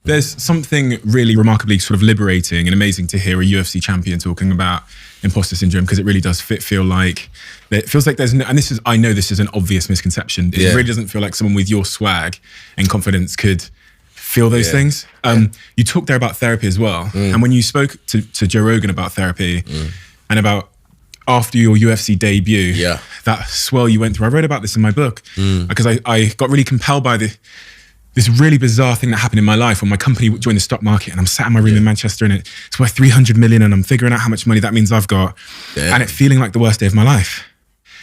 There's something really remarkably sort of liberating and amazing to hear a UFC champion talking about imposter syndrome, because it really does feel like, it feels like there's no, and I know this is an obvious misconception. It really doesn't feel like someone with your swag and confidence could feel those things. You talked there about therapy as well. And when you spoke to Joe Rogan about therapy and about after your UFC debut, that swell you went through, I wrote about this in my book because I got really compelled by this really bizarre thing that happened in my life when my company joined the stock market, and I'm sat in my room in Manchester and it's worth 300 million, and I'm figuring out how much money that means I've got, and it feeling like the worst day of my life.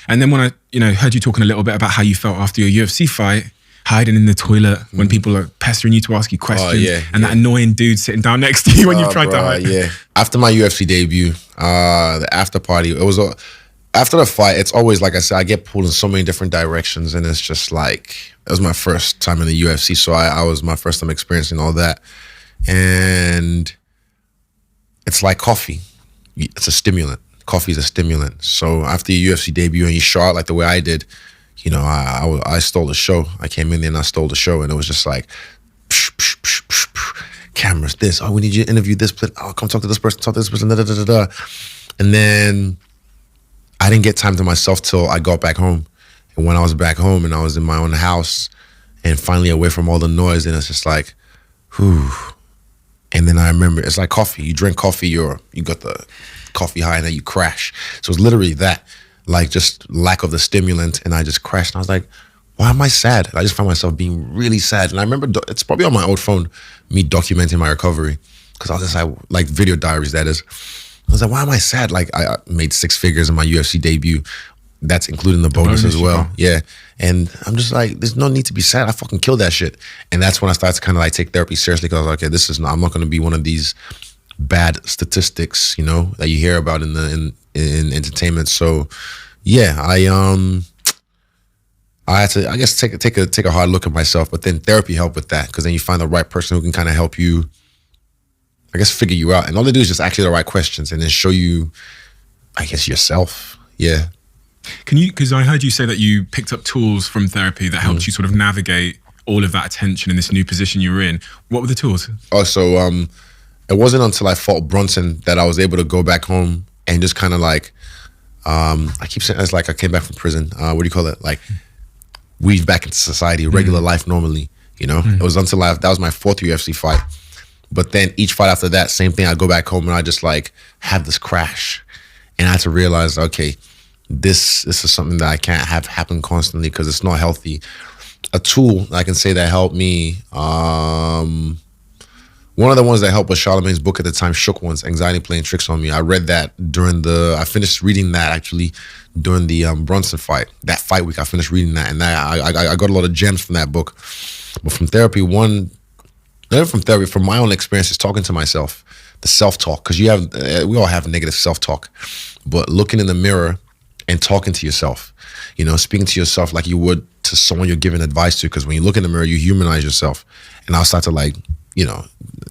And then when I heard you talking a little bit about how you felt after your UFC fight, hiding in the toilet when people are pestering you to ask you questions, and that annoying dude sitting down next to you when you tried to hide. After my UFC debut, the after party, it was after the fight, it's always, like I said, I get pulled in so many different directions, and it's just like, it was my first time in the UFC, so I was my first time experiencing all that. And it's like coffee. It's a stimulant. Coffee is a stimulant. So after your UFC debut and you show out like the way I did, I stole the show. I came in there and I stole the show, and it was just like, psh, psh, psh, psh, psh, cameras, this, oh, we need you to interview this, oh, come talk to this person, talk to this person, da, da, da, da, da. And then I didn't get time to myself till I got back home. And when I was back home and I was in my own house and finally away from all the noise, and it's just like, whew. And then I remember, it's like coffee. You drink coffee, you got the coffee high, and then you crash. So it's literally that, like just lack of the stimulant, and I just crashed. And I was like, why am I sad? I just found myself being really sad. And I remember, it's probably on my old phone, me documenting my recovery, because I was just like video diaries, that is. I was like, why am I sad? Like, I made 6 figures in my UFC debut. That's including the bonus as well. Yeah. And I'm just like, there's no need to be sad. I fucking killed that shit. And that's when I started to kind of like take therapy seriously, because I was like, okay, I'm not going to be one of these bad statistics, that you hear about in entertainment. So yeah, I had to, I guess, take a hard look at myself, but then therapy helped with that, because then you find the right person who can kind of help you, I guess, figure you out. And all they do is just ask you the right questions and then show you, I guess, yourself. Yeah. Can you, because I heard you say that you picked up tools from therapy that helped you sort of navigate all of that attention in this new position you were in. What were the tools? Oh, so it wasn't until I fought Brunson that I was able to go back home and just kind of like, I keep saying it's like I came back from prison. What do you call it? Like, weave back into society, regular life normally, It was until that was my 4th UFC fight. But then each fight after that, same thing. I go back home and I just like have this crash. And I had to realize, okay, this is something that I can't have happen constantly, because it's not healthy. A tool I can say that helped me, one of the ones that helped was Charlemagne's book at the time, Shook Ones, Anxiety Playing Tricks on Me. I read that I finished reading that actually during the Brunson fight. That fight week, I finished reading that, and I got a lot of gems from that book. But from therapy, from my own experiences, talking to myself, the self-talk, because we all have negative self-talk, but looking in the mirror and talking to yourself, speaking to yourself like you would to someone you're giving advice to, because when you look in the mirror, you humanize yourself. And I'll start to like,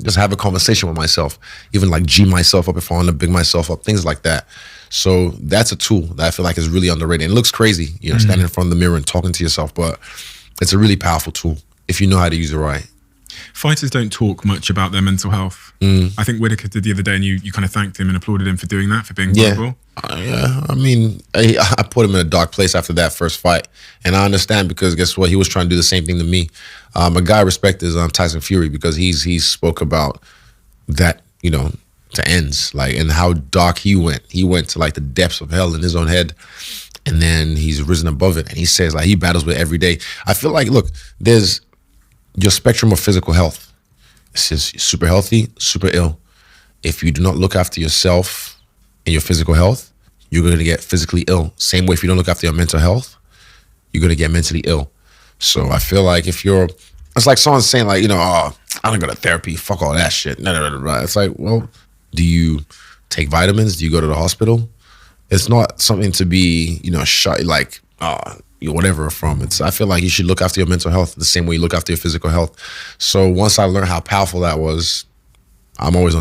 just have a conversation with myself, even like G myself up if I want to big myself up, things like that. So that's a tool that I feel like is really underrated. And it looks crazy, standing in front of the mirror and talking to yourself, but it's a really powerful tool if you know how to use it right. Fighters don't talk much about their mental health. I think Whittaker did the other day, and you kind of thanked him and applauded him for doing that, for being vulnerable. Yeah, I mean, I put him in a dark place after that first fight, and I understand, because guess what? He was trying to do the same thing to me. A guy I respect is Tyson Fury, because he spoke about that, to ends, like, and how dark he went. He went to like the depths of hell in his own head, and then he's risen above it. And he says like he battles with it every day. I feel like, look, there's your spectrum of physical health. It's just super healthy, super ill. If you do not look after yourself and your physical health, you're going to get physically ill. Same way, if you don't look after your mental health, you're going to get mentally ill. So I feel like it's like someone saying like, oh, I don't go to therapy, fuck all that shit. No. It's like, well, do you take vitamins? Do you go to the hospital? It's not something to be, shot like, whatever from. I feel like you should look after your mental health the same way you look after your physical health. So once I learned how powerful that was, I'm always on